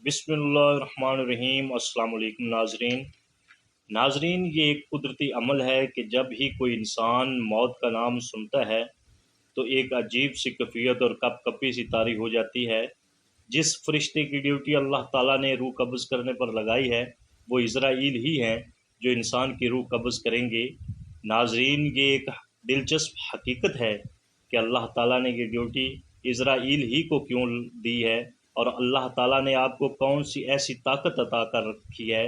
बिस्मिल्लाहिर्रहमानिर्रहीम। अस्सलाम वालेकुम नाजरीन, ये एक कुदरती अमल है कि जब ही कोई इंसान मौत का नाम सुनता है तो एक अजीब सी कफ़ियत और कपकपी सी तारी हो जाती है। जिस फरिश्ते की ड्यूटी अल्लाह ताला ने रूह कब्ज़ करने पर लगाई है वो इज़राइल ही हैं जो इंसान की रूह कब्ज़ करेंगे। नाजरीन, ये एक दिलचस्प हकीकत है कि अल्लाह ताला ने ये ड्यूटी इज़राइल ही को क्यों दी है, और अल्लाह ताला ने आपको कौन सी ऐसी ताकत अता कर रखी है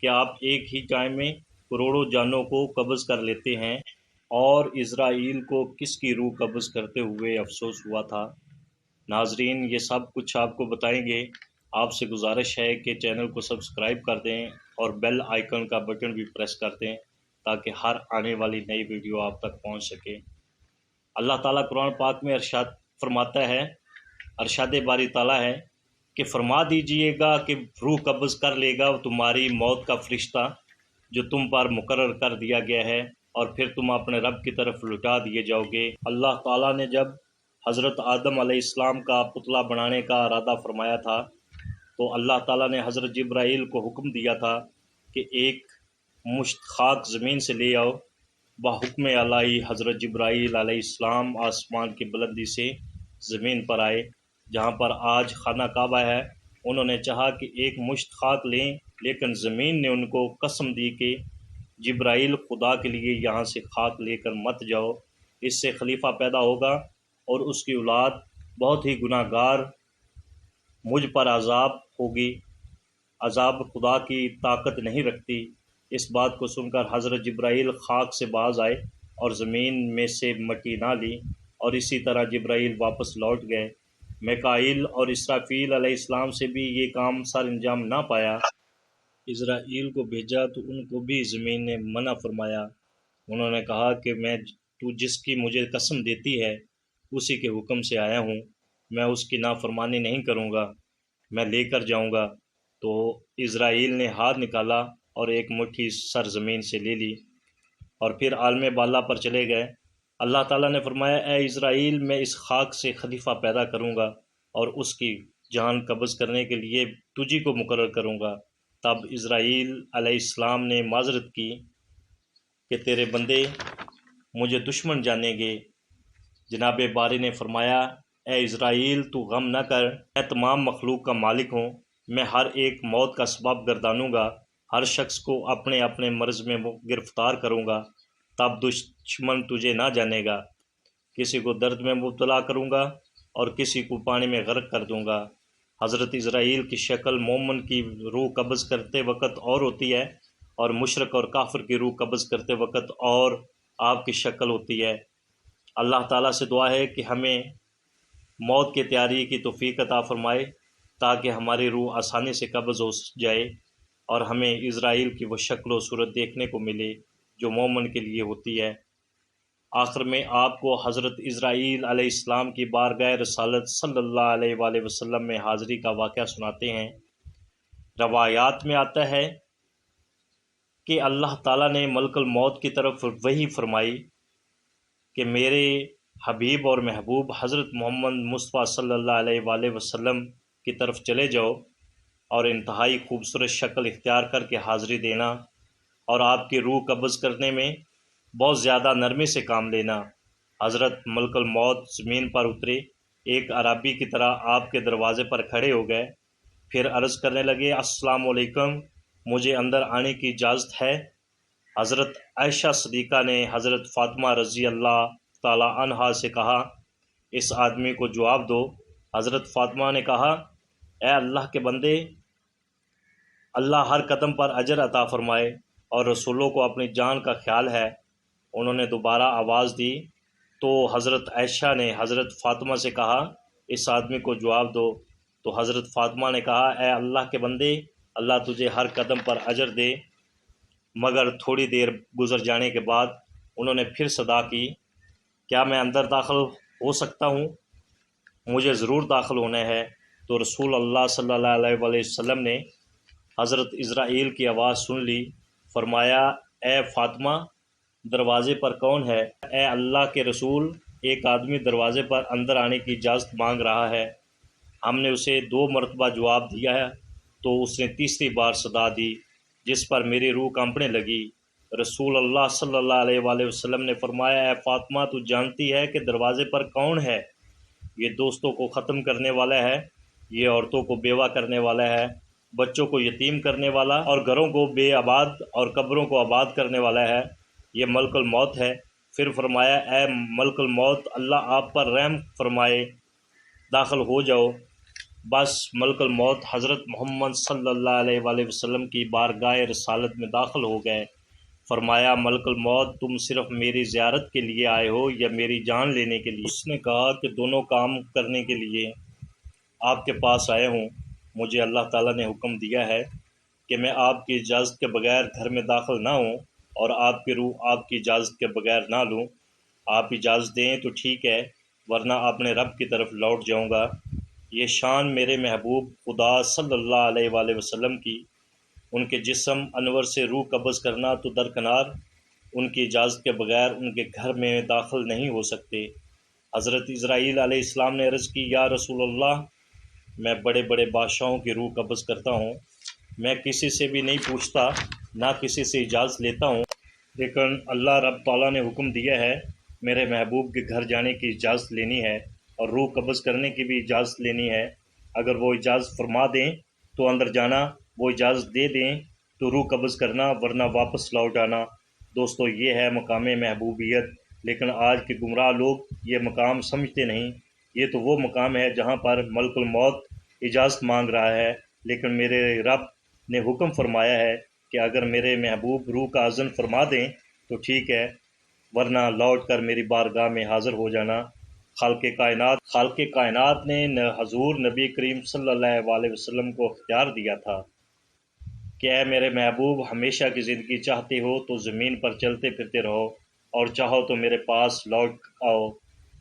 कि आप एक ही टाइम में करोड़ों जानों को कब्ज़ कर लेते हैं। और इज़राइल को किसकी रूह कब्ज़ करते हुए अफसोस हुआ था। नाजरीन, ये सब कुछ आपको बताएंगे। आपसे गुजारिश है कि चैनल को सब्सक्राइब कर दें और बेल आइकन का बटन भी प्रेस कर दें ताकि हर आने वाली नई वीडियो आप तक पहुंच सके। अल्लाह ताला कुरान पाक में अरशाद फरमाता है, अरशाद बारी ताला है कि फरमा दीजिएगा कि रूह कब्ज़ कर लेगा तुम्हारी मौत का फरिश्ता जो तुम पर मुकर्रर कर दिया गया है, और फिर तुम अपने रब की तरफ लुटा दिए जाओगे। अल्लाह ताला ने जब हज़रत आदम अलैहिस्सलाम का पुतला बनाने का इरादा फरमाया था तो अल्लाह ताला ने हज़रत जिब्राईल को हुक्म दिया था कि एक मुश्त खाक ज़मीन से ले आओ। बाहुक्म अल्लाह हज़रत जिब्राईल अलैहिस्सलाम आसमान की बुलंदी से ज़मीन पर आए जहाँ पर आज खाना काबा है। उन्होंने चाहा कि एक मुश्त खाक लें, लेकिन ज़मीन ने उनको कसम दी कि जिब्राईल खुदा के लिए यहाँ से खाक लेकर मत जाओ, इससे खलीफा पैदा होगा और उसकी औलाद बहुत ही गुनाहगार, मुझ पर अजाब होगी, अजाब खुदा की ताकत नहीं रखती। इस बात को सुनकर हज़रत जिब्राईल खाक से बाज आए और ज़मीन में से मट्टी ना ली, और इसी तरह जिब्राईल वापस लौट गए। मिकाईल और इसराफील अलैहिस्सलाम से भी ये काम सर अंजाम ना पाया। इज़राइल को भेजा तो उनको भी ज़मीन ने मना फरमाया। उन्होंने कहा कि मैं तू जिसकी मुझे कसम देती है उसी के हुक्म से आया हूँ, मैं उसकी नाफरमानी नहीं करूँगा, मैं लेकर जाऊँगा। तो इज़राइल ने हाथ निकाला और एक मुट्ठी सर ज़मीन से ले ली और फिर आलम बाला पर चले गए। अल्लाह ताला ने फरमाया, ए इज़राइल, मैं इस खाक से खलीफा पैदा करूँगा और उसकी जान कब्ज़ करने के लिए तुझी को मुकर्रर करूँगा। तब इज़राइल अलैहिस्सलाम ने माज़रत की कि तेरे बंदे मुझे दुश्मन जानेंगे। जनाब बारी ने फरमाया, ए इज़राइल, तू गम न कर, मैं तमाम मखलूक का मालिक हूँ, मैं हर एक मौत का सबब गर्दानूँगा, हर शख्स को अपने अपने मर्ज़ में गिरफ़्तार करूँगा, तब दुश्मन तुझे ना जानेगा। किसी को दर्द में मुब्तला करूँगा और किसी को पानी में गर्क कर दूँगा। हज़रत इज़राइल की शक्ल मोमिन की रूह कब्ज़ करते वक़्त और होती है और मुशरक और काफिर की रूह कब्ज़ करते वक़्त और आपकी शक्ल होती है। अल्लाह ताला से दुआ है कि हमें मौत की तैयारी की तौफीक अता फ़रमाए ताकि हमारी रूह आसानी से कब्ज़ हो जाए और हमें इज़राइल की वो शक्ल व सूरत देखने को मिले जो मोमिन के लिए होती है। आखिर में आपको हज़रत इज़राइल अलैहिस्सलाम की बारगाह रसालत सल्लल्लाहु अलैहि वसल्लम में हाज़िरी का वाक़या सुनाते हैं। रवायात में आता है कि अल्लाह ताला ने मलकुल मौत की तरफ वही फरमाई कि मेरे हबीब और महबूब हज़रत मोहम्मद मुस्तफ़ा सल्लल्लाहु अलैहि वसल्लम की तरफ चले जाओ और इंतहाई खूबसूरत शक्ल इख्तियार करके हाज़िरी देना और आपकी रूह कब्ज़ करने में बहुत ज़्यादा नरमी से काम लेना। हज़रत मलकुल मौत ज़मीन पर उतरे, एक अरबी की तरह आपके दरवाज़े पर खड़े हो गए, फिर अर्ज़ करने लगे, अस्सलाम वालेकुम, मुझे अंदर आने की इजाज़त है। हज़रत आयशा सदीक़ा ने हज़रत फ़ातिमा रज़ी अल्लाह ताला अन्हा से कहा, इस आदमी को जवाब दो। हज़रत फ़ातिमा ने कहा, ए अल्लाह के बंदे, अल्लाह हर कदम पर अजर अता फ़रमाए और रसूलों को अपनी जान का ख्याल है। उन्होंने दोबारा आवाज़ दी तो हज़रत आयशा ने हज़रत फ़ातिमा से कहा, इस आदमी को जवाब दो। तो हज़रत फ़ातिमा ने कहा, ए अल्लाह के बंदे, अल्लाह तुझे हर कदम पर अजर दे। मगर थोड़ी देर गुजर जाने के बाद उन्होंने फिर सदा की, क्या मैं अंदर दाखिल हो सकता हूँ? मुझे ज़रूर दाखिल होना है। तो रसूल अल्लाह सल्लल्लाहु अलैहि वसल्लम ने हज़रत इज़राइल की आवाज़ सुन ली। फरमाया, ए फ़ातिमा, दरवाज़े पर कौन है? ए अल्लाह के रसूल, एक आदमी दरवाज़े पर अंदर आने की इजाज़त मांग रहा है। ہم نے اسے 2 مرتبہ جواب دیا ہے تو اس نے تیسری بار صدا دی، جس پر میری روح کانپنے لگی۔ رسول اللہ صلی اللہ علیہ وآلہ وسلم نے فرمایا، اے فاطمہ، تو جانتی ہے کہ دروازے پر کون ہے؟ یہ دوستوں کو ختم کرنے والا ہے، یہ عورتوں کو بیوہ کرنے والا ہے، بچوں کو یتیم کرنے والا، اور گھروں کو بے آباد اور قبروں کو آباد کرنے والا ہے، یہ ملک الموت ہے۔ پھر فرمایا، اے ملک الموت، اللہ آپ پر رحم فرمائے، داخل ہو جاؤ۔ بس ملک الموت حضرت محمد صلی اللہ علیہ وآلہ وسلم کی بارگاہ رسالت میں داخل ہو گئے۔ فرمایا، ملک الموت، تم صرف میری زیارت کے لیے آئے ہو یا میری جان لینے کے لیے؟ اس نے کہا کہ دونوں کام کرنے کے لیے آپ کے پاس آئے ہوں۔ مجھے اللہ تعالیٰ نے حکم دیا ہے کہ میں آپ کی اجازت کے بغیر گھر میں داخل نہ ہوں اور آپ کی روح آپ کی اجازت کے بغیر نہ لوں۔ آپ اجازت دیں تو ٹھیک ہے، ورنہ اپنے رب کی طرف لوٹ جاؤں گا۔ یہ شان میرے محبوب خدا صلی اللہ علیہ وآلہ وسلم کی، ان کے جسم انور سے روح قبض کرنا تو درکنار، ان کی اجازت کے بغیر ان کے گھر میں داخل نہیں ہو سکتے۔ حضرت اسرائیل علیہ السلام نے عرض کی، یا رسول اللہ، میں بڑے بڑے بادشاہوں کی روح قبض کرتا ہوں، میں کسی سے بھی نہیں پوچھتا، نہ کسی سے اجازت لیتا ہوں، لیکن اللہ رب تعالیٰ نے حکم دیا ہے میرے محبوب کے گھر جانے کی اجازت لینی ہے اور روح قبض کرنے کی بھی اجازت لینی ہے۔ اگر وہ اجازت فرما دیں تو اندر جانا، وہ اجازت دے دیں تو روح قبض کرنا، ورنہ واپس لوٹ آنا۔ دوستو، یہ ہے مقام محبوبیت، لیکن آج کے گمراہ لوگ یہ مقام سمجھتے نہیں۔ یہ تو وہ مقام ہے جہاں پر ملک الموت اجازت مانگ رہا ہے، لیکن میرے رب نے حکم فرمایا ہے کہ اگر میرے محبوب روح کا اذن فرما دیں تو ٹھیک ہے، ورنہ لوٹ کر میری بارگاہ میں حاضر ہو جانا۔ خالق کائنات نے حضور نبی کریم صلی اللہ علیہ وسلم کو اختیار دیا تھا کہ اے میرے محبوب، ہمیشہ کی زندگی چاہتے ہو تو زمین پر چلتے پھرتے رہو، اور چاہو تو میرے پاس لوٹ آؤ۔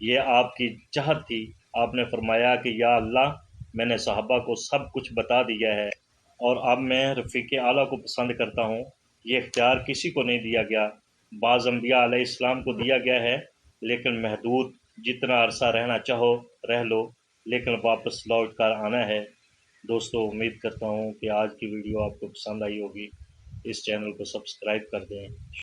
یہ آپ کی چاہت تھی۔ آپ نے فرمایا کہ یا اللہ، میں نے صحابہ کو سب کچھ بتا دیا ہے اور اب میں رفیق اعلیٰ کو پسند کرتا ہوں۔ یہ اختیار کسی کو نہیں دیا گیا، بعض انبیاء علیہ السلام کو دیا گیا ہے، لیکن محدود، جتنا عرصہ رہنا چاہو رہ لو، لیکن واپس لوٹ کر آنا ہے۔ دوستو، امید کرتا ہوں کہ آج کی ویڈیو آپ کو پسند آئی ہوگی۔ اس چینل کو سبسکرائب کر دیں۔